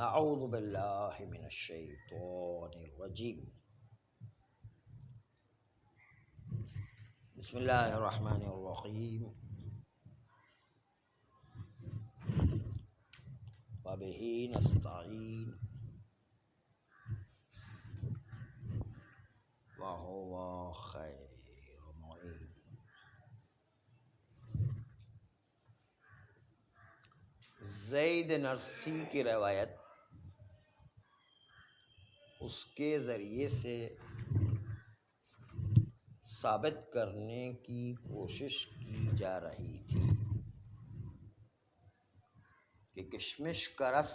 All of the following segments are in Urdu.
اعوذ باللہ من الشیطان الرجیم بسم اللہ الرحمن الرحیم وبہ نستعین وہو خیر معین۔ زید نرسی کی روایت اس کے ذریعے سے ثابت کرنے کی کوشش کی جا رہی تھی کہ کشمش کا رس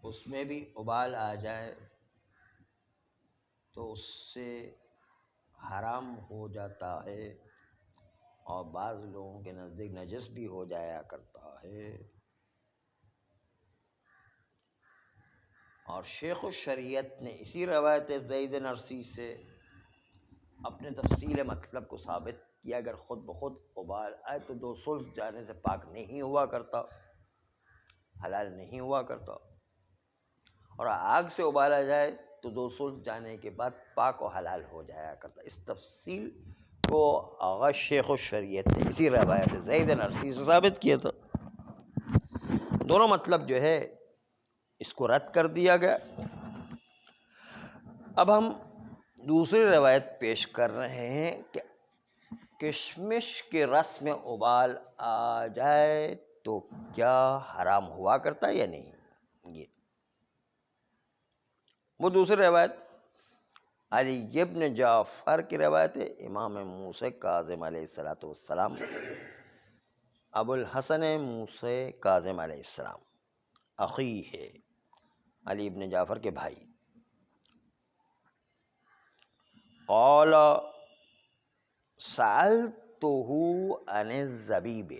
اس میں بھی ابال آ جائے تو اس سے حرام ہو جاتا ہے اور بعض لوگوں کے نزدیک نجس بھی ہو جایا کرتا ہے۔ اور شیخ الشریعت نے اسی روایت زید نرسی سے اپنے تفصیل مطلب کو ثابت کیا، اگر خود بخود ابال آئے تو دو ثلث جانے سے پاک نہیں ہوا کرتا، حلال نہیں ہوا کرتا، اور آگ سے ابالا جائے تو دو ثلث جانے کے بعد پاک و حلال ہو جایا کرتا۔ اس تفصیل کو آغا شیخ الشریعت نے اسی روایت زید نرسی سے ثابت کیا تھا۔ دونوں مطلب جو ہے اس کو رد کر دیا گیا۔ اب ہم دوسری روایت پیش کر رہے ہیں کہ کشمش کے رس میں ابال آ جائے تو کیا حرام ہوا کرتا ہے یا نہیں۔ یہ وہ دوسری روایت علی ابن جعفر کی روایت ہے، امام موسیٰ کاظم علیہ السلام، ابو الحسن موسیٰ کاظم علیہ السلام اخی ہے، علی ابن جعفر کے بھائی۔ قال سألتہ عن الزبیب،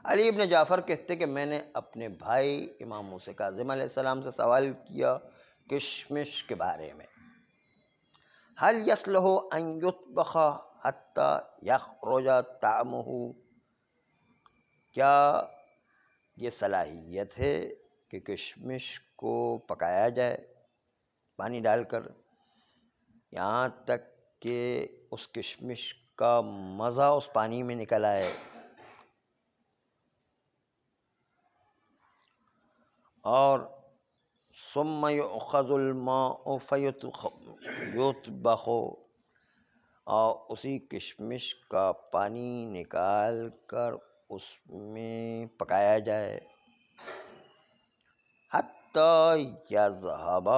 علی ابن جعفر کہتے کہ میں نے اپنے بھائی امام موسیٰ کاظم علیہ السلام سے سوال کیا کشمش کے بارے میں، هل يصلح ان يطبخ حتى يخرج طعمه، کیا یہ صلاحیت ہے کہ کشمش کو پکایا جائے پانی ڈال کر یہاں تک کہ اس کشمش کا مزہ اس پانی میں نکل آئے؟ اور ثم یؤخذ الماء فیطبخ، اور اسی کشمش کا پانی نکال کر اس میں پکایا جائے، حتی یذہب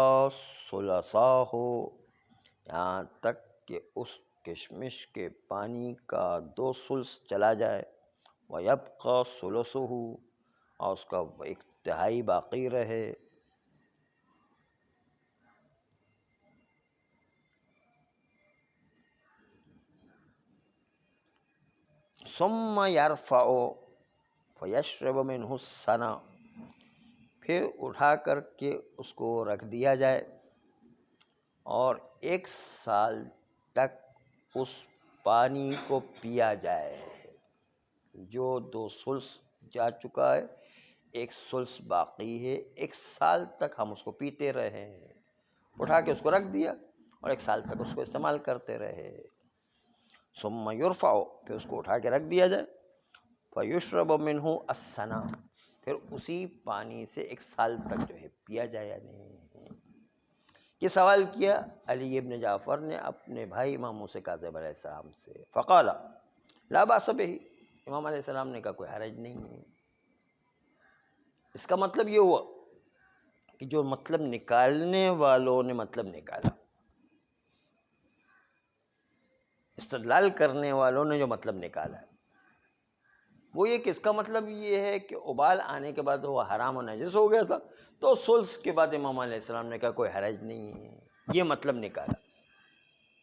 ثلثاہ، یہاں تک کہ اس کشمش کے پانی کا دو ثلث چلا جائے، ویبقی ثلثہ، اور اس کا ایک تہائی باقی رہے۔ ثم یرفع فیشرب منہ السنہ، پھر اٹھا کر کے اس کو رکھ دیا جائے اور 1 سال تک اس پانی کو پیا جائے، جو 2 ثلث جا چکا ہے 1 ثلث باقی ہے، 1 سال تک ہم اس کو پیتے رہے، اٹھا کے اس کو رکھ دیا اور 1 سال تک اس کو استعمال کرتے رہے۔ ثم یرفع، پھر اس کو اٹھا کے رکھ دیا جائے، فیشرب منہ السنہ، پھر اسی پانی سے 1 سال تک جو ہے پیا جائے یا نہیں۔ یہ سوال کیا علی ابن جعفر نے اپنے بھائی امام موسیٰ کاظم علیہ السلام سے، فقال لا بأس بہ، امام علیہ السلام نے کہا کوئی حرج نہیں ہے۔ اس کا مطلب یہ ہوا کہ جو مطلب نکالنے والوں نے مطلب نکالا، استدلال کرنے والوں نے جو مطلب نکالا وہ یہ کہ اس کا مطلب یہ ہے کہ ابال آنے کے بعد وہ حرام و نجس ہو گیا تھا، تو ثلث کے بعد امام علیہ السلام نے کہا کوئی حرج نہیں ہے، یہ مطلب نکالا،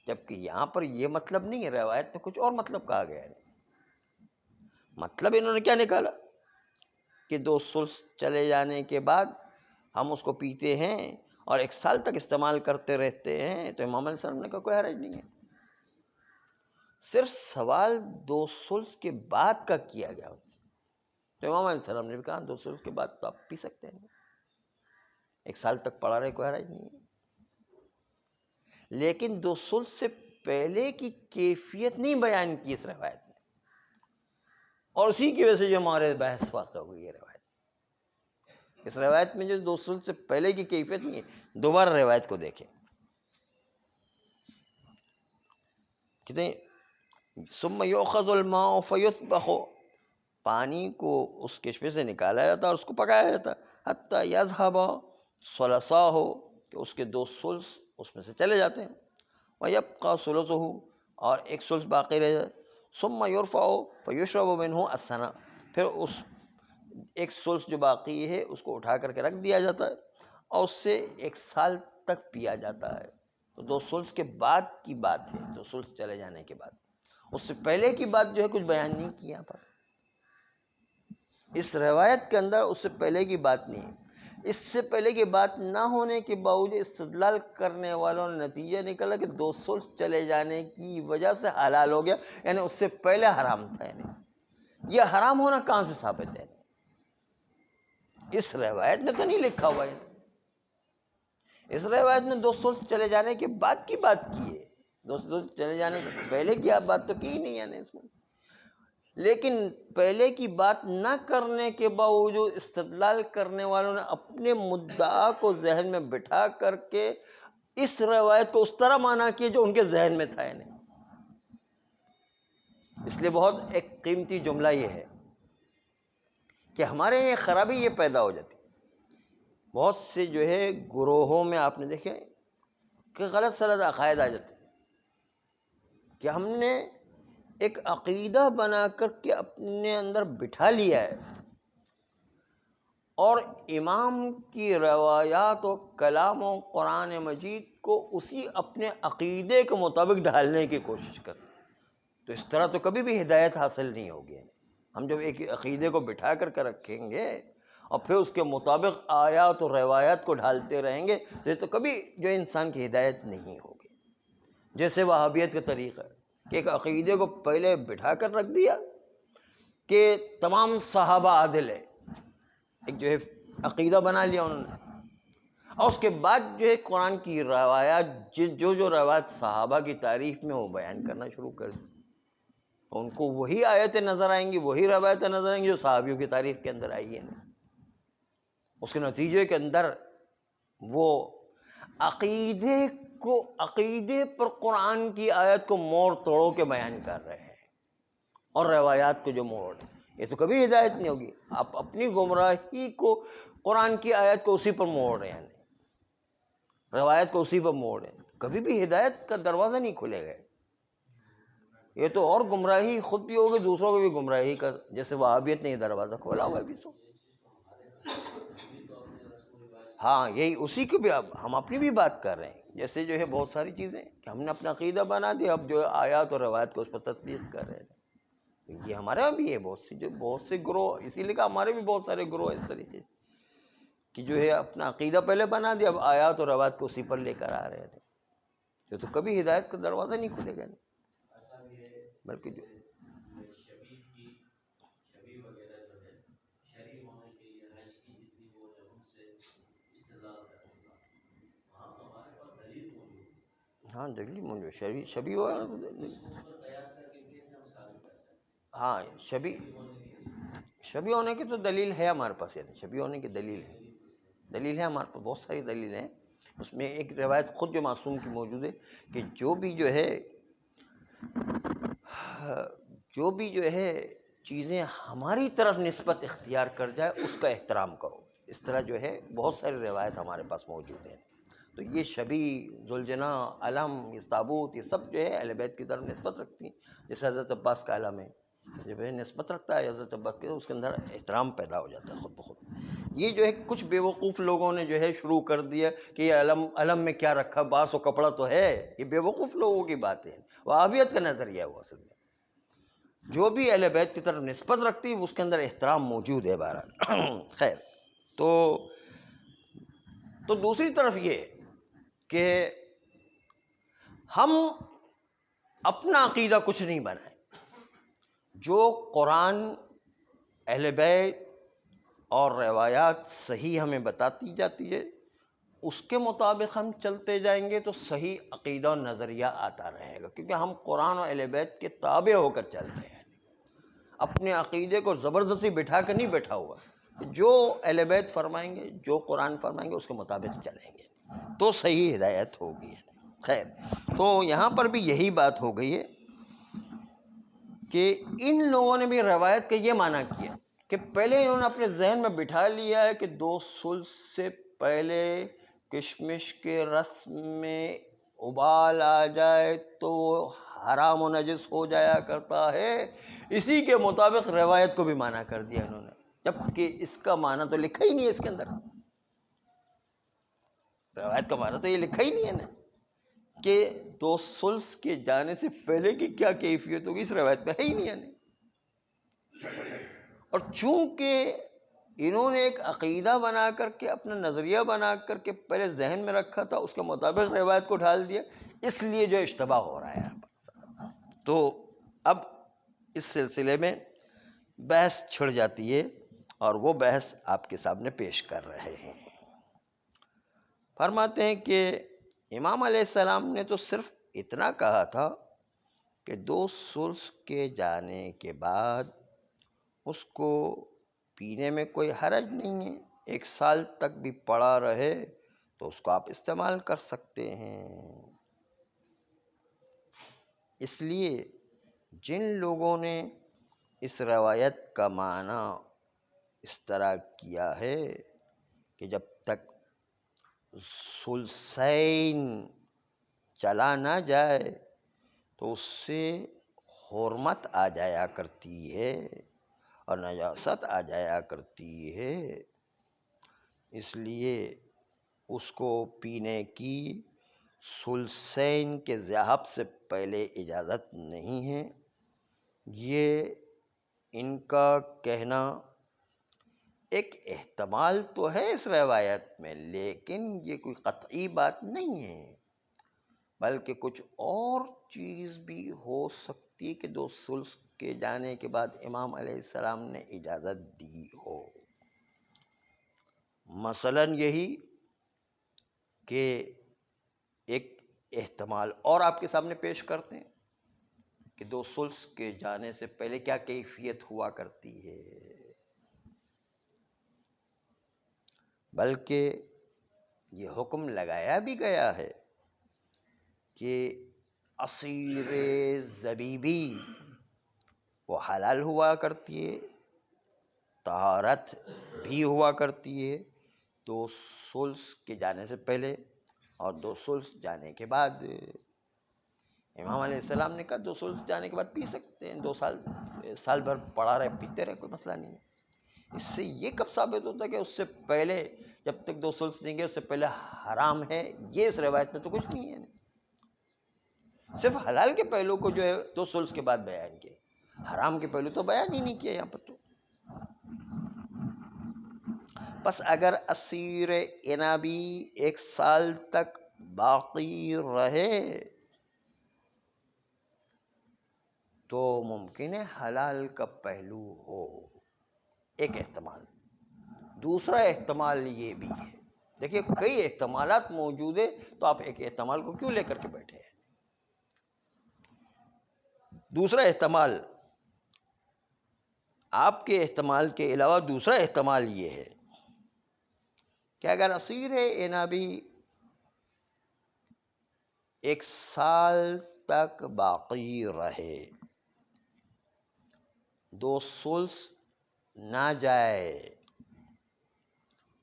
جبکہ یہاں پر یہ مطلب نہیں ہے، روایت میں کچھ اور مطلب کہا گیا ہے۔ مطلب انہوں نے کیا نکالا کہ 2 ثلث چلے جانے کے بعد ہم اس کو پیتے ہیں اور 1 سال تک استعمال کرتے رہتے ہیں، تو امام علیہ السلام نے کہا کوئی حرج نہیں ہے۔ صرف سوال 2 ثلث کے بعد کا کیا گیا، تو امام علیہ السلام نے بھی کہا 2 ثلث کے بعد تو آپ پی سکتے ہیں، 1 سال تک پڑا رہے کوئی حرج نہیں ہے، لیکن 2 ثلث سے پہلے کی کیفیت نہیں بیان کی اس روایت میں، اور اسی کی وجہ سے جو ہمارے بحث واقع ہوئی ہے روایت، اس روایت میں جو 2 ثلث سے پہلے کی کیفیت نہیں ہے، دوبارہ روایت کو دیکھیں، کہتے ہیں ثم یؤخذ الماء فیطبخ، پانی کو اس کشمے سے نکالا جاتا اور اس کو پکایا جاتا حتی یذهب ثلثاہ، کہ اس کے 2 ثلث اس میں سے چلے جاتے ہیں، ویبقى ثلثہ، اور 1 ثلث باقی رہ جاتا، ثم یرفع فیشرب منہ السنہ، پھر اس 1 ثلث جو باقی ہے اس کو اٹھا کر کے رکھ دیا جاتا ہے اور اس سے 1 سال تک پیا جاتا ہے۔ تو 2 ثلث کے بعد کی بات ہے، 2 ثلث چلے جانے کے بعد، اس سے پہلے کی بات جو ہے کچھ بیان نہیں کی یہاں پر، اس روایت کے اندر اس سے پہلے کی بات نہیں ہے۔ اس سے پہلے کی بات نہ ہونے کے باوجود استدلال کرنے والوں نے نتیجہ نکالا کہ 2 ثلث چلے جانے کی وجہ سے حلال ہو گیا، یعنی اس سے پہلے حرام تھا، یعنی یہ حرام ہونا کہاں سے ثابت ہے؟ اس روایت میں تو نہیں لکھا ہوا ہے، اس روایت میں 2 ثلث چلے جانے کے بعد کی بات کی ہے، 2 ثلث چلے جانے سے پہلے کی آپ بات تو کی ہی نہیں ہے اس میں، لیکن پہلے کی بات نہ کرنے کے باوجود استدلال کرنے والوں نے اپنے مدعا کو ذہن میں بٹھا کر کے اس روایت کو اس طرح مانا کیا جو ان کے ذہن میں تھا، نہیں۔ اس لیے بہت ایک قیمتی جملہ یہ ہے کہ ہمارے یہ خرابی یہ پیدا ہو جاتی، بہت سے جو ہے گروہوں میں آپ نے دیکھے کہ غلط سلط عقائد آ جاتے کہ ہم نے ایک عقیدہ بنا کر کے اپنے اندر بٹھا لیا ہے، اور امام کی روایات و کلام و قرآن مجید کو اسی اپنے عقیدے کے مطابق ڈھالنے کی کوشش کرتے، تو اس طرح تو کبھی بھی ہدایت حاصل نہیں ہوگی۔ ہم جب ایک عقیدے کو بٹھا کر کے رکھیں گے اور پھر اس کے مطابق آیات و روایات کو ڈھالتے رہیں گے تو یہ تو کبھی جو انسان کی ہدایت نہیں ہوگی۔ جیسے وہابیت کا طریقہ ہے کہ ایک عقیدے کو پہلے بٹھا کر رکھ دیا کہ تمام صحابہ عادل ہے، ایک جو ہے عقیدہ بنا لیا انہوں نے، اور اس کے بعد جو ہے قرآن کی روایات جو روایات صحابہ کی تعریف میں وہ بیان کرنا شروع کر دی، ان کو وہی آیتیں نظر آئیں گی، وہی روایتیں نظر آئیں گی جو صحابیوں کی تعریف کے اندر آئی ہیں۔ اس کے نتیجے کے اندر وہ عقیدے پر قرآن کی آیت کو موڑ توڑوں کے بیان کر رہے ہیں، اور روایات کو جو موڑ، یہ تو کبھی ہدایت نہیں ہوگی۔ آپ اپنی گمراہی کو قرآن کی آیت کو اسی پر موڑ رہے ہیں، روایت کو اسی پر موڑ رہے ہیں، کبھی بھی ہدایت کا دروازہ نہیں کھلے گا۔ یہ تو اور گمراہی خود بھی ہوگی، دوسروں کو بھی گمراہی کا، جیسے وہابیت نے یہ دروازہ کھولا ہوا ہے بھی سو۔ ہاں یہی اسی کو بھی اب ہم اپنی بھی بات کر رہے ہیں، جیسے جو ہے بہت ساری چیزیں کہ ہم نے اپنا عقیدہ بنا دیا، اب جو آیات اور روایت کو اس پر تطبیق کر رہے ہیں، یہ ہمارا بھی ہے، بہت سے گروہ، اسی لیے کہ ہمارے بھی بہت سارے گروہ اس طریقے کہ جو ہے اپنا عقیدہ پہلے بنا دیا، اب آیات اور روایت کو اسی پر لے کر آ رہے ہیں، تو کبھی ہدایت کا دروازہ نہیں کھلے گا، بلکہ جو ہاں دلیل موجود شبی ہاں شبی ہونے کی تو دلیل ہے ہمارے پاس، یعنی شبی ہونے کی دلیل ہے ہمارے پاس، بہت ساری دلیلیں ہیں۔ اس میں ایک روایت خود جو معصوم کی موجود ہے کہ جو بھی جو ہے چیزیں ہماری طرف نسبت اختیار کر جائے اس کا احترام کرو، اس طرح جو ہے بہت ساری روایت ہمارے پاس موجود ہیں۔ تو یہ شبی، ذوالجناح، علم، یہ تابوت، یہ سب جو ہے اہل بیت کی طرف نسبت رکھتی ہیں، جیسے حضرت عباس کا علم ہے، جب یہ نسبت رکھتا ہے حضرت عباس کے، اس کے اندر احترام پیدا ہو جاتا ہے خود بخود۔ یہ جو ہے کچھ بیوقوف لوگوں نے جو ہے شروع کر دیا کہ یہ علم میں کیا رکھا، بانس و کپڑا تو ہے، یہ بیوقوف لوگوں کی بات ہے، وہابیت کا نظریہ ہے وہ اصل میں۔ جو بھی اہل بیت کی طرف نسبت رکھتی ہے اس کے اندر احترام موجود ہے بہرحال۔ خیر، تو دوسری طرف یہ کہ ہم اپنا عقیدہ کچھ نہیں بنائیں، جو قرآن اہل بیت اور روایات صحیح ہمیں بتاتی جاتی ہے، اس کے مطابق ہم چلتے جائیں گے تو صحیح عقیدہ و نظریہ آتا رہے گا، کیونکہ ہم قرآن و اہل بیت کے تابع ہو کر چلتے ہیں، اپنے عقیدے کو زبردستی بٹھا کر نہیں بیٹھا ہوا، جو اہل بیت فرمائیں گے، جو قرآن فرمائیں گے اس کے مطابق چلیں گے تو صحیح ہدایت ہوگی۔ خیر، تو یہاں پر بھی یہی بات ہو گئی ہے کہ ان لوگوں نے بھی روایت کا یہ معنی کیا کہ پہلے انہوں نے اپنے ذہن میں بٹھا لیا ہے کہ 2 ثلث سے پہلے کشمش کے رس میں ابال آ جائے تو حرام و نجس ہو جایا کرتا ہے، اسی کے مطابق روایت کو بھی معنی کر دیا انہوں نے، جبکہ اس کا معنی تو لکھا ہی نہیں ہے اس کے اندر، روایت کا معنی تو یہ لکھا ہی نہیں ہے نا کہ 2 ثلث کے جانے سے پہلے کی کیا کیفیت ہوگی، اس روایت میں ہے ہی نہیں ہے۔ اور چونکہ انہوں نے ایک عقیدہ بنا کر کے، اپنا نظریہ بنا کر کے پہلے ذہن میں رکھا تھا، اس کے مطابق روایت کو ڈھال دیا، اس لیے جو اشتباہ ہو رہا ہے۔ تو اب اس سلسلے میں بحث چھڑ جاتی ہے، اور وہ بحث آپ کے سامنے پیش کر رہے ہیں۔ فرماتے ہیں کہ امام علیہ السلام نے تو صرف اتنا کہا تھا کہ 2 ثلث کے جانے کے بعد اس کو پینے میں کوئی حرج نہیں ہے، 1 سال تک بھی پڑا رہے تو اس کو آپ استعمال کر سکتے ہیں۔ اس لیے جن لوگوں نے اس روایت کا معنی اس طرح کیا ہے کہ جب تک ثلثین چلا نہ جائے تو اس سے حرمت آ جایا کرتی ہے اور نجاست آ جایا کرتی ہے، اس لیے اس کو پینے کی ثلثین کے ذہاب سے پہلے اجازت نہیں ہے۔ یہ ان کا کہنا ایک احتمال تو ہے اس روایت میں، لیکن یہ کوئی قطعی بات نہیں ہے، بلکہ کچھ اور چیز بھی ہو سکتی کہ 2 ثلث کے جانے کے بعد امام علیہ السلام نے اجازت دی ہو۔ مثلاً یہی کہ ایک احتمال اور آپ کے سامنے پیش کرتے ہیں کہ 2 ثلث کے جانے سے پہلے کیا کیفیت ہوا کرتی ہے، بلکہ یہ حکم لگایا بھی گیا ہے کہ عصیر زبیبی وہ حلال ہوا کرتی ہے، طہارت بھی ہوا کرتی ہے 2 ثلث کے جانے سے پہلے اور 2 ثلث جانے کے بعد۔ امام علیہ السلام نے کہا 2 ثلث جانے کے بعد پی سکتے ہیں، 2 سال بھر پڑا رہے پیتے رہے، کوئی مسئلہ نہیں ہے۔ اس سے یہ کب ثابت ہوتا ہے کہ اس سے پہلے جب تک 2 ثلث نہیں گئے اس سے پہلے حرام ہے؟ یہ اس روایت میں تو کچھ نہیں ہے، صرف حلال کے پہلو کو جو ہے 2 ثلث کے بعد بیان کیا، حرام کے پہلو تو بیان ہی نہیں کیا یہاں پر۔ تو بس اگر عصیر عنابی 1 سال تک باقی رہے تو ممکن ہے حلال کا پہلو ہو، ایک احتمال۔ دوسرا احتمال یہ بھی ہے، دیکھیے کئی احتمالات موجود ہیں، تو آپ ایک احتمال کو کیوں لے کر کے بیٹھے ہیں؟ دوسرا احتمال، آپ کے احتمال کے علاوہ دوسرا احتمال یہ ہے کہ اگر عصیر عنابی 1 سال تک باقی رہے، 2 ثلث نہ جائے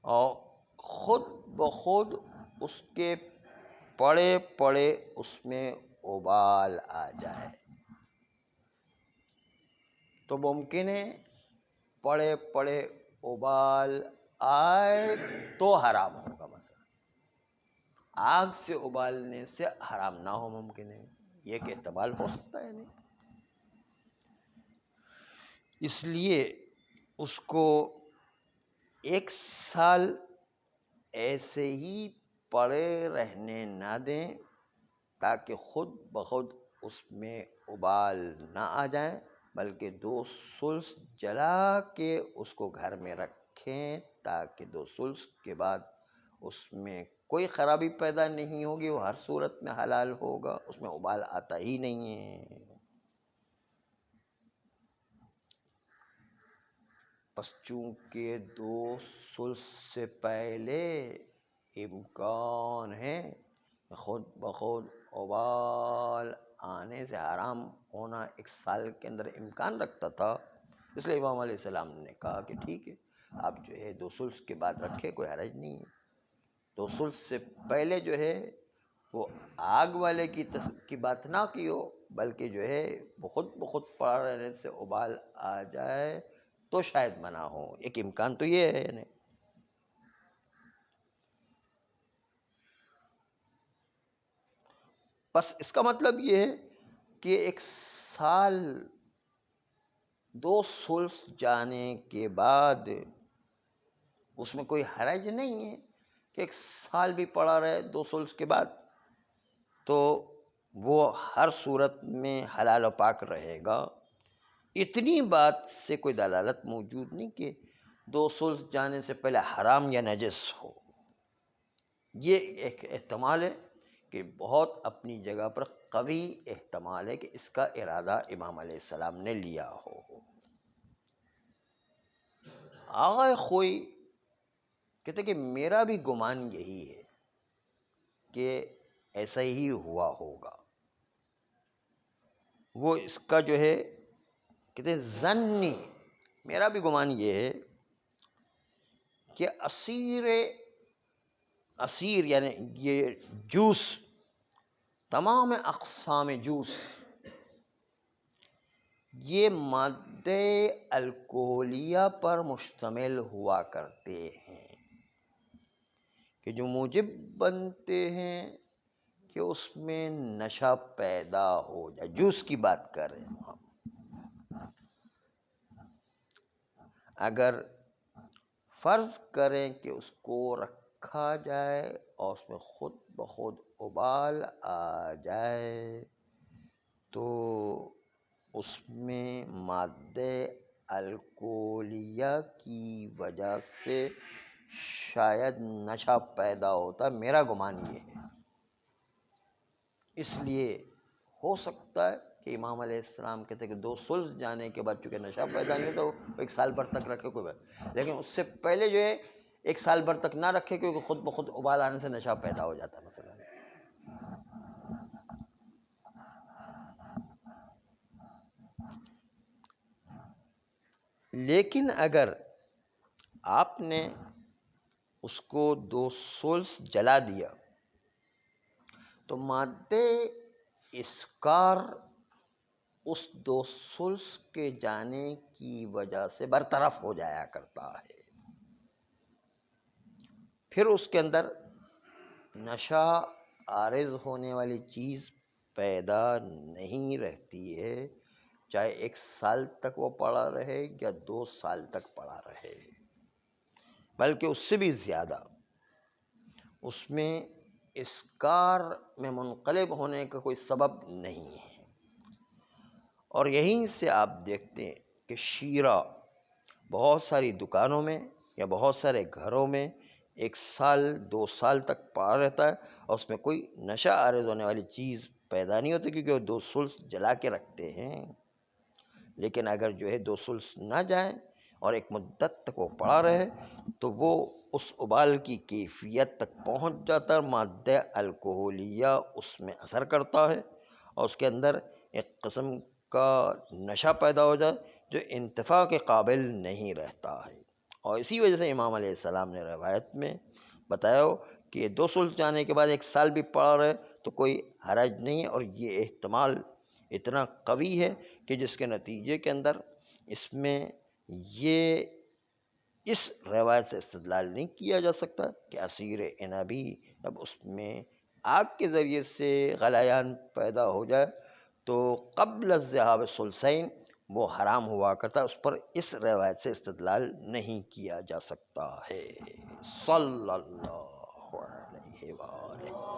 اور خود بخود اس کے پڑے پڑے اس میں ابال آ جائے، تو ممکن ہے پڑے پڑے ابال آئے تو حرام ہوگا، مثلا آگ سے ابالنے سے حرام نہ ہو، ممکن ہے، یہ کہ احتمال ہو سکتا ہے نہیں۔ اس لیے اس کو 1 سال ایسے ہی پڑے رہنے نہ دیں تاکہ خود بخود اس میں ابال نہ آ جائیں، بلکہ 2 ثلث جلا کے اس کو گھر میں رکھیں تاکہ 2 ثلث کے بعد اس میں کوئی خرابی پیدا نہیں ہوگی، وہ ہر صورت میں حلال ہوگا، اس میں ابال آتا ہی نہیں ہے۔ بس چونکہ 2 ثلث سے پہلے امکان ہے، خود بخود ابال آنے سے حرام ہونا 1 سال کے اندر امکان رکھتا تھا، اس لیے امام علیہ السلام نے کہا کہ ٹھیک ہے آپ جو ہے 2 ثلث کے بعد رکھے، کوئی حرج نہیں ہے۔ 2 ثلث سے پہلے جو ہے وہ آگ والے کی بات نہ کی ہو، بلکہ جو ہے وہ خود بخود پڑا رہنے سے ابال آ جائے تو شاید منع ہو، ایک امکان تو یہ ہے نہیں۔ بس اس کا مطلب یہ ہے کہ 1 سال 2 ثلث جانے کے بعد اس میں کوئی حرج نہیں ہے کہ 1 سال بھی پڑا رہے 2 ثلث کے بعد، تو وہ ہر صورت میں حلال و پاک رہے گا۔ اتنی بات سے کوئی دلالت موجود نہیں کہ 2 ثلث جانے سے پہلے حرام یا نجس ہو۔ یہ ایک احتمال ہے کہ بہت اپنی جگہ پر قوی احتمال ہے کہ اس کا ارادہ امام علیہ السلام نے لیا ہو۔ آغا خوئی کہتے کہ میرا بھی گمان یہی ہے کہ ایسا ہی ہوا ہوگا۔ وہ اس کا جو ہے کہتے ہیں ظنی، میرا بھی گمان یہ ہے کہ عصیر یعنی یہ جوس، تمام اقسام جوس یہ مادہ الکحلیہ پر مشتمل ہوا کرتے ہیں کہ جو موجب بنتے ہیں کہ اس میں نشہ پیدا ہو جائے۔ جوس کی بات کر رہے ہیں ہم۔ اگر فرض کریں کہ اس کو رکھا جائے اور اس میں خود بخود ابال آ جائے تو اس میں مادہ الکحلیہ کی وجہ سے شاید نشہ پیدا ہوتا ہے، میرا گمان یہ ہے۔ اس لیے ہو سکتا ہے کہ امام علیہ السلام کہتے ہیں کہ 2 ثلث جانے کے بعد چونکہ نشہ پیدا نہیں ہوتا وہ 1 سال بھر تک رکھے کوئی بات، لیکن اس سے پہلے جو ہے 1 سال بھر تک نہ رکھے کیونکہ خود بخود ابال آنے سے نشہ پیدا ہو جاتا ہے مثلا۔ لیکن اگر آپ نے اس کو 2 ثلث جلا دیا تو مادہ اسکار اس 2 ثلث کے جانے کی وجہ سے برطرف ہو جایا کرتا ہے، پھر اس کے اندر نشہ عارض ہونے والی چیز پیدا نہیں رہتی ہے، چاہے 1 سال تک وہ پڑا رہے یا 2 سال تک پڑا رہے، بلکہ اس سے بھی زیادہ اس میں اسکار میں منقلب ہونے کا کوئی سبب نہیں ہے۔ اور یہیں سے آپ دیکھتے ہیں کہ شیرہ بہت ساری دکانوں میں یا بہت سارے گھروں میں 1 سال 2 سال تک پڑا رہتا ہے اور اس میں کوئی نشہ عارض ہونے والی چیز پیدا نہیں ہوتی کیونکہ وہ 2 ثلث جلا کے رکھتے ہیں۔ لیکن اگر جو ہے 2 ثلث نہ جائیں اور ایک مدت تک وہ پڑا رہے تو وہ اس ابال کی کیفیت تک پہنچ جاتا ہے، مادہ الکحلیہ اس میں اثر کرتا ہے اور اس کے اندر ایک قسم کا نشہ پیدا ہو جائے جو انتفاع کے قابل نہیں رہتا ہے۔ اور اسی وجہ سے امام علیہ السلام نے روایت میں بتایا ہو کہ 2 ثلث جانے کے بعد 1 سال بھی پڑا رہے تو کوئی حرج نہیں، اور یہ احتمال اتنا قوی ہے کہ جس کے نتیجے کے اندر اس میں یہ اس روایت سے استدلال نہیں کیا جا سکتا کہ عصیر عنبی جب اس میں آگ کے ذریعے سے غلیان پیدا ہو جائے تو قبل الذهاب ثلثین وہ حرام ہوا کرتا ہے، اس پر اس روایت سے استدلال نہیں کیا جا سکتا ہے۔ صلی اللہ علیہ وآلہ